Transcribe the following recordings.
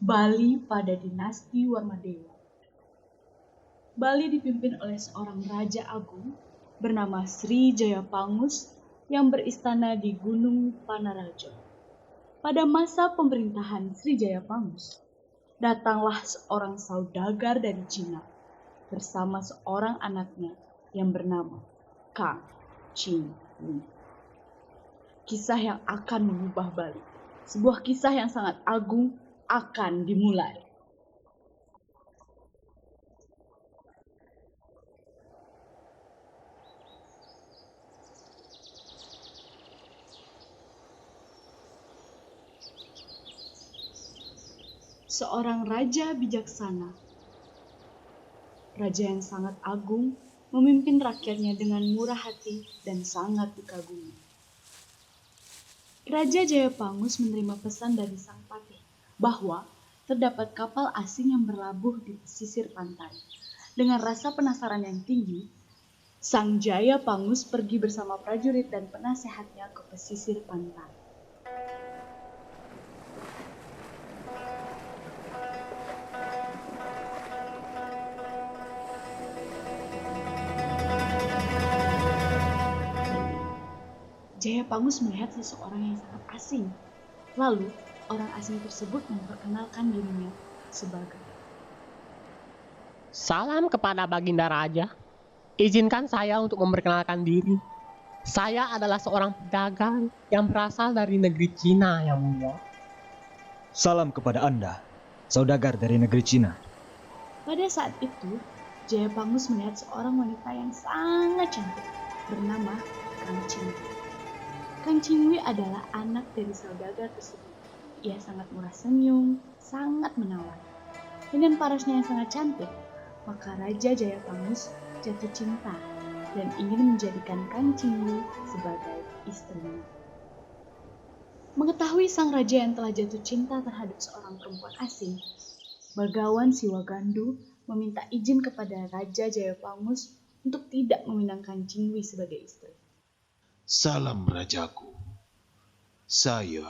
Bali pada dinasti Warmadewa. Bali dipimpin oleh seorang raja agung bernama Sri Jayapangus yang beristana di Gunung Panaraja. Pada masa pemerintahan Sri Jayapangus, datanglah seorang saudagar dari Cina bersama seorang anaknya yang bernama Kang Ching-wi. Kisah yang akan mengubah Bali, sebuah kisah yang sangat agung, akan dimulai. Seorang raja bijaksana, raja yang sangat agung, memimpin rakyatnya dengan murah hati dan sangat dikagumi. Raja Jayapangus menerima pesan dari sang patih bahwa terdapat kapal asing yang berlabuh di pesisir pantai. Dengan rasa penasaran yang tinggi, sang Jayapangus pergi bersama prajurit dan penasehatnya ke pesisir pantai. Jayapangus melihat seseorang yang sangat asing. Lalu, orang asing tersebut memperkenalkan dirinya sebagai Salam kepada Baginda Raja. Izinkan saya untuk memperkenalkan diri. Saya adalah seorang pedagang yang berasal dari negeri Cina, Yang Mulia. Salam kepada Anda, saudagar dari negeri Cina. Pada saat itu, Jayapangus melihat seorang wanita yang sangat cantik bernama Kang Ching-wi. Kang Ching-wi adalah anak dari saudagar tersebut. Ia sangat murah senyum, sangat menawan. Dengan parasnya yang sangat cantik, maka Raja Jayapangus jatuh cinta dan ingin menjadikan Kang Ching-wi sebagai istrinya. Mengetahui sang raja yang telah jatuh cinta terhadap seorang perempuan asing, Bagawan Siwagandu meminta izin kepada Raja Jayapangus untuk tidak meminang Kang Ching-wi sebagai istri. Salam rajaku. Saya,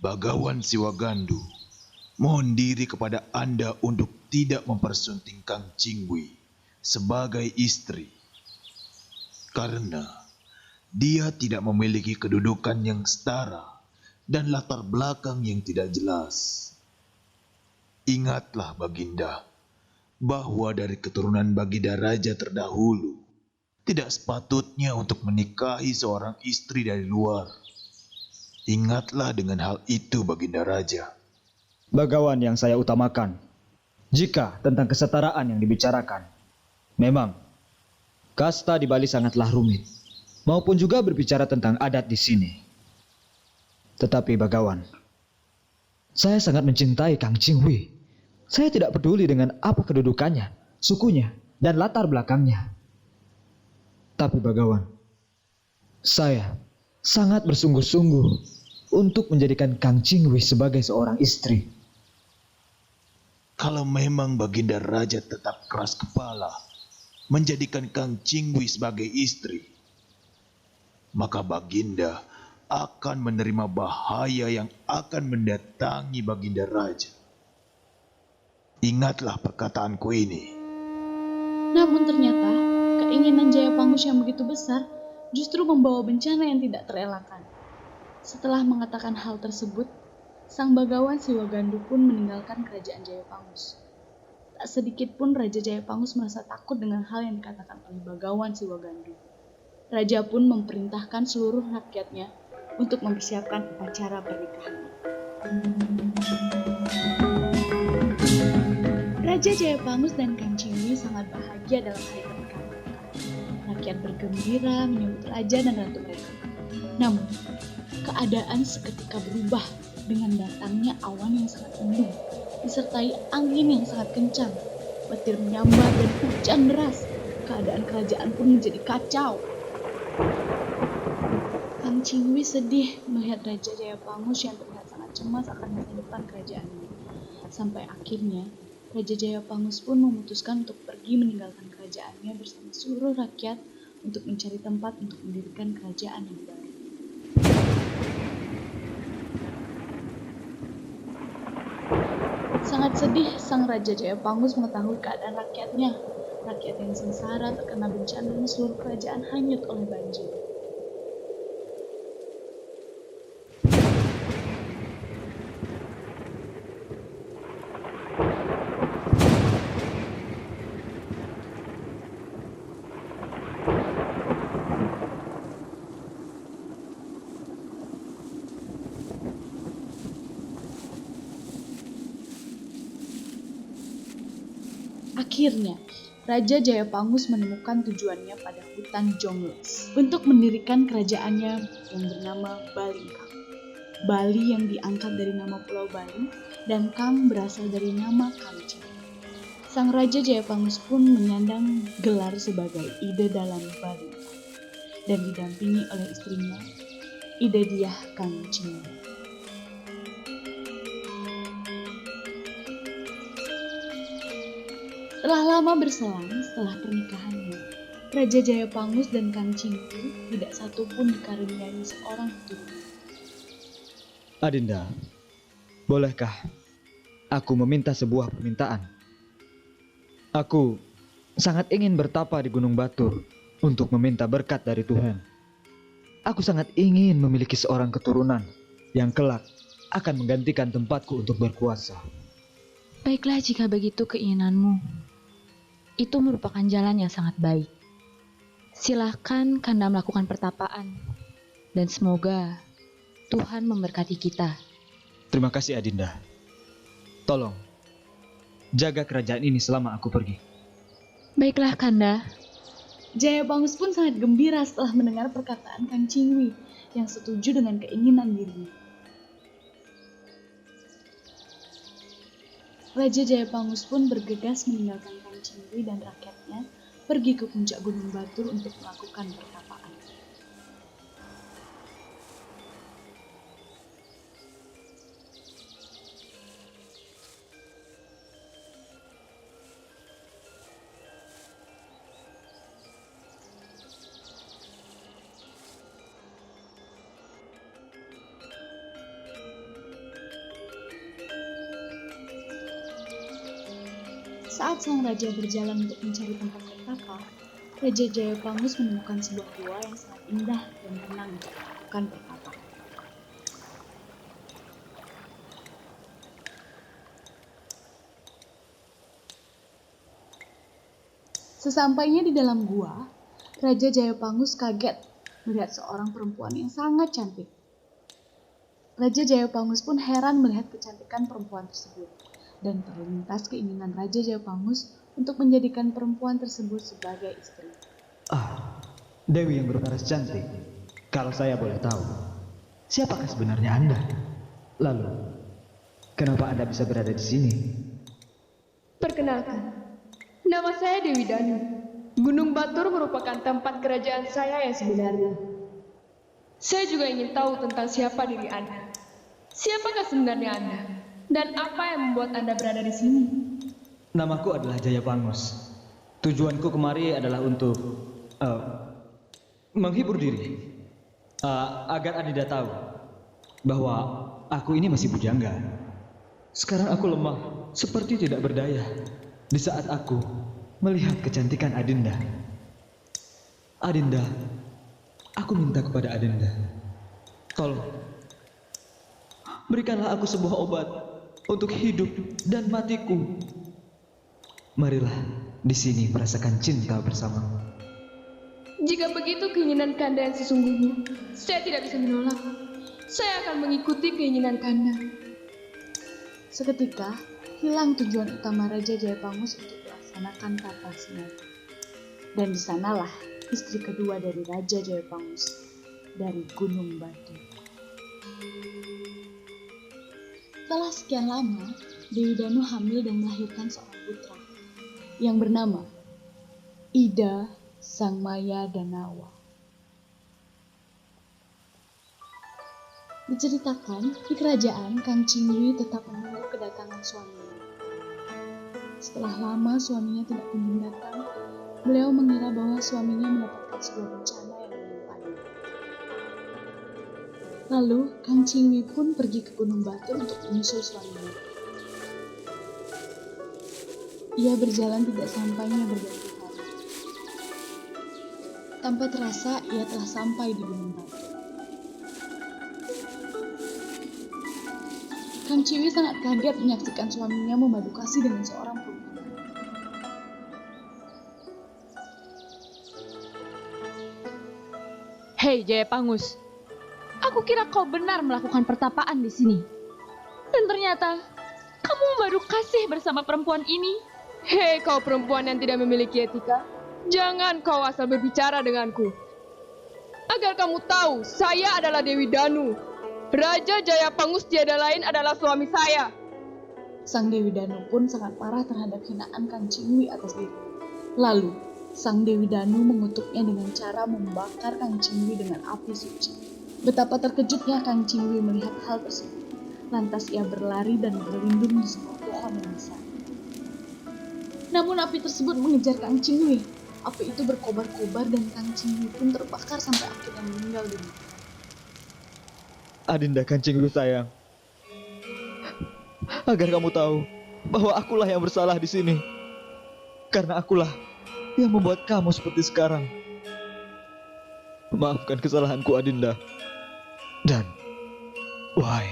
Bagawan Siwagandu, mohon diri kepada Anda untuk tidak mempersunting Kang Ching-wi sebagai istri. Karena dia tidak memiliki kedudukan yang setara dan latar belakang yang tidak jelas. Ingatlah Baginda, bahwa dari keturunan Baginda Raja terdahulu, tidak sepatutnya untuk menikahi seorang istri dari luar. Ingatlah dengan hal itu Baginda Raja. Bagawan yang saya utamakan, jika tentang kesetaraan yang dibicarakan, memang kasta di Bali sangatlah rumit, maupun juga berbicara tentang adat di sini. Tetapi Bagawan, saya sangat mencintai Kang Ching-wi. Saya tidak peduli dengan apa kedudukannya, sukunya, dan latar belakangnya. Tapi Bagawan, saya sangat bersungguh-sungguh untuk menjadikan Kang Ching-wi sebagai seorang istri. Kalau memang Baginda Raja tetap keras kepala menjadikan Kang Ching-wi sebagai istri, maka Baginda akan menerima bahaya yang akan mendatangi Baginda Raja. Ingatlah perkataanku ini. Namun ternyata, keinginan Jayapangus yang begitu besar justru membawa bencana yang tidak terelakkan. Setelah mengatakan hal tersebut, sang Bagawan Siwagandu pun meninggalkan kerajaan Jayapangus. Tak sedikit pun Raja Jayapangus merasa takut dengan hal yang dikatakan oleh Bagawan Siwagandu. Raja pun memerintahkan seluruh rakyatnya untuk mempersiapkan upacara pernikahannya. Raja Jayapangus dan Kang Ching-wi sangat bahagia dalam hari pernikahan mereka. Rakyat bergembira menyambut raja dan ratu mereka. Namun, keadaan seketika berubah dengan datangnya awan yang sangat mendung, disertai angin yang sangat kencang, petir menyambar dan hujan deras. Keadaan kerajaan pun menjadi kacau. Kang Ching-wi sedih melihat Raja Jayapangus yang terlihat sangat cemas akan masa depan kerajaannya. Sampai akhirnya, Raja Jayapangus pun memutuskan untuk pergi meninggalkan kerajaannya bersama seluruh rakyat untuk mencari tempat untuk mendirikan kerajaan yang baru. Sangat sedih sang Raja Jayapangus mengetahui keadaan rakyatnya. Rakyat yang sengsara terkena bencana dan seluruh kerajaan hanyut oleh banjir. Akhirnya, Raja Jayapangus menemukan tujuannya pada hutan Jongles untuk mendirikan kerajaannya yang bernama Balingkang. Bali yang diangkat dari nama Pulau Bali dan Kang berasal dari nama Kancing. Sang Raja Jayapangus pun menyandang gelar sebagai Ide Dalam Balingkang dan didampingi oleh istrinya, Ide Diah Kancing. Telah lama berselang setelah pernikahannya, Raja Jayapangus dan Kang Cinggu tidak satu pun dikaruniai seorang keturunan. Adinda, bolehkah aku meminta sebuah permintaan? Aku sangat ingin bertapa di Gunung Batur untuk meminta berkat dari Tuhan. Aku sangat ingin memiliki seorang keturunan yang kelak akan menggantikan tempatku untuk berkuasa. Baiklah jika begitu keinginanmu. Itu merupakan jalan yang sangat baik. Silahkan Kanda melakukan pertapaan. Dan semoga Tuhan memberkati kita. Terima kasih Adinda. Tolong, jaga kerajaan ini selama aku pergi. Baiklah Kanda. Jayapangus pun sangat gembira setelah mendengar perkataan Kang Cingwi yang setuju dengan keinginan dirinya. Raja Jayapangus pun bergegas meninggalkan Kang Cingwi dan rakyatnya pergi ke puncak Gunung Batur untuk melakukan pertapaan. Saat sang raja berjalan untuk mencari tempat bertapa, Raja Jayapangus menemukan sebuah gua yang sangat indah dan tenang untuk melakukan pertapaan. Sesampainya di dalam gua, Raja Jayapangus kaget melihat seorang perempuan yang sangat cantik. Raja Jayapangus pun heran melihat kecantikan perempuan tersebut. Dan terlintas keinginan Raja Jayapangus untuk menjadikan perempuan tersebut sebagai istri. Dewi yang berparas cantik. Kalau saya boleh tahu, siapakah sebenarnya Anda? Lalu, kenapa Anda bisa berada di sini? Perkenalkan, nama saya Dewi Danu. Gunung Batur merupakan tempat kerajaan saya yang sebenarnya. Saya juga ingin tahu tentang siapa diri Anda. Siapakah sebenarnya Anda? Dan apa yang membuat Anda berada di sini? Namaku adalah Jayapangus. Tujuanku kemari adalah untuk menghibur diri. Agar Adinda tahu bahwa aku ini masih bujangga. Sekarang aku lemah, seperti tidak berdaya. Di saat aku melihat kecantikan Adinda. Adinda, aku minta kepada Adinda, tolong berikanlah aku sebuah obat untuk hidup dan matiku. Marilah di sini merasakan cinta bersama. Jika begitu keinginan Kanda yang sesungguhnya, saya tidak bisa menolak. Saya akan mengikuti keinginan Kanda. Seketika, hilang tujuan utama Raja Jayapangus untuk melaksanakan tata singa. Dan di sanalah istri kedua dari Raja Jayapangus dari Gunung Batur. Setelah sekian lama, Dewi Danu hamil dan melahirkan seorang putra yang bernama Ida Sang Maya Danawa. Diceritakan, di kerajaan Kang Cingwi tetap menunggu kedatangan suaminya. Setelah lama suaminya tidak kunjung datang, beliau mengira bahwa suaminya mendapatkan sebuah bencana yang menimpanya. Lalu, Kang Cingwi pun pergi ke Gunung Batur untuk menyusul suaminya. Ia berjalan tidak sampainya berganti kali. Tanpa terasa, ia telah sampai di Gunung Batu. Kang Ciwi sangat kaget menyaksikan suaminya memadu kasih dengan seorang perempuan. Hei Jaya Pangus, aku kira kau benar melakukan pertapaan di sini. Dan ternyata kamu memadu kasih bersama perempuan ini. Hei kau perempuan yang tidak memiliki etika, jangan kau asal berbicara denganku. Agar kamu tahu, saya adalah Dewi Danu. Raja Jaya Pangus tiada lain adalah suami saya. Sang Dewi Danu pun sangat marah terhadap hinaan Kang Cingwi atas dirinya. Lalu, Sang Dewi Danu mengutuknya dengan cara membakar Kang Cingwi dengan api suci. Betapa terkejutnya Kang Cingwi melihat hal tersebut. Lantas ia berlari dan berlindung di sebuah pohon yang besar. Namun api tersebut mengejar Kang Cingwi. Api itu berkobar-kobar dan Kang Cingwi pun terbakar sampai akhirnya meninggal dunia. Adinda Kancingwi sayang, agar kamu tahu bahwa akulah yang bersalah di sini. Karena akulah yang membuat kamu seperti sekarang. Maafkan kesalahanku, Adinda. Dan, wahai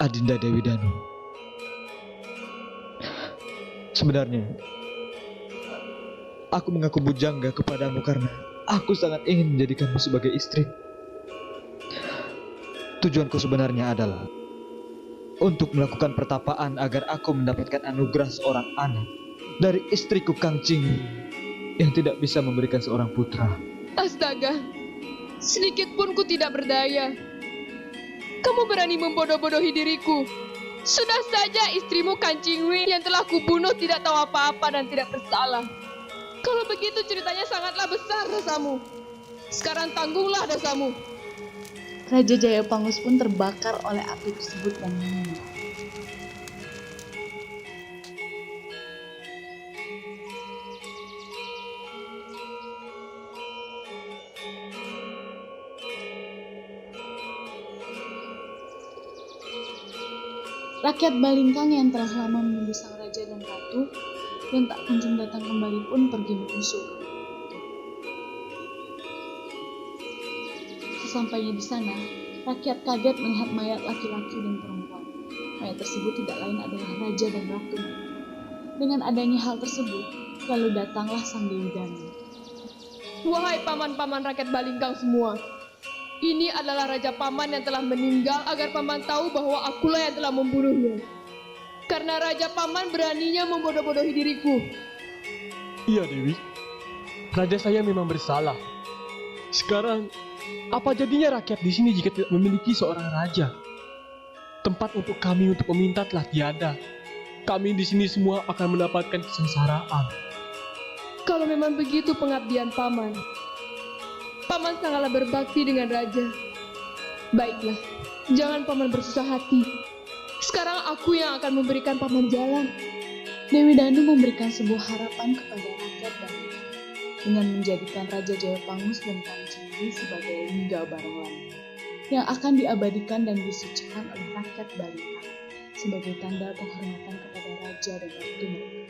Adinda Dewi Danu, sebenarnya aku mengaku bujangga kepadamu karena aku sangat ingin menjadikanmu sebagai istri. Tujuanku sebenarnya adalah untuk melakukan pertapaan agar aku mendapatkan anugerah seorang anak dari istriku Kang Cingwi yang tidak bisa memberikan seorang putra. Astaga, sedikit pun ku tidak berdaya. Kamu berani membodoh-bodohi diriku. Sudah saja istrimu Kang Cingwi yang telah kubunuh tidak tahu apa-apa dan tidak bersalah. Kalau begitu ceritanya sangatlah besar dosamu. Sekarang tanggunglah dosamu. Raja Jaya Pangus pun terbakar oleh api tersebut dan meninggal. Rakyat Balingkang yang telah lama menunggu sang raja dan ratu yang tak kunjung datang kembali pun pergi menyusul. Sesampainya di sana, rakyat kaget melihat mayat laki-laki dan perempuan. Mayat tersebut tidak lain adalah raja dan ratu. Dengan adanya hal tersebut, lalu datanglah sang Dewi Danu. Wahai paman-paman rakyat Balingkang semua, ini adalah Raja Paman yang telah meninggal agar paman tahu bahwa akulah yang telah membunuhnya. Karena Raja Paman beraninya membodoh-bodohi diriku. Iya Dewi, raja saya memang bersalah. Sekarang, apa jadinya rakyat di sini jika tidak memiliki seorang raja? Tempat untuk kami untuk meminta telah tiada. Kami di sini semua akan mendapatkan kesengsaraan. Kalau memang begitu pengabdian paman, paman sangatlah berbakti dengan raja. Baiklah, jangan paman bersusah hati. Sekarang aku yang akan memberikan paman jalan. Dewi Danu memberikan sebuah harapan kepada rakyat Balingkang dengan menjadikan Raja Jaya Pangus dan Kang Cingwi sebagai lingga barang langit yang akan diabadikan dan disucikan oleh rakyat Balingkang sebagai tanda penghormatan kepada raja dan ratu mereka.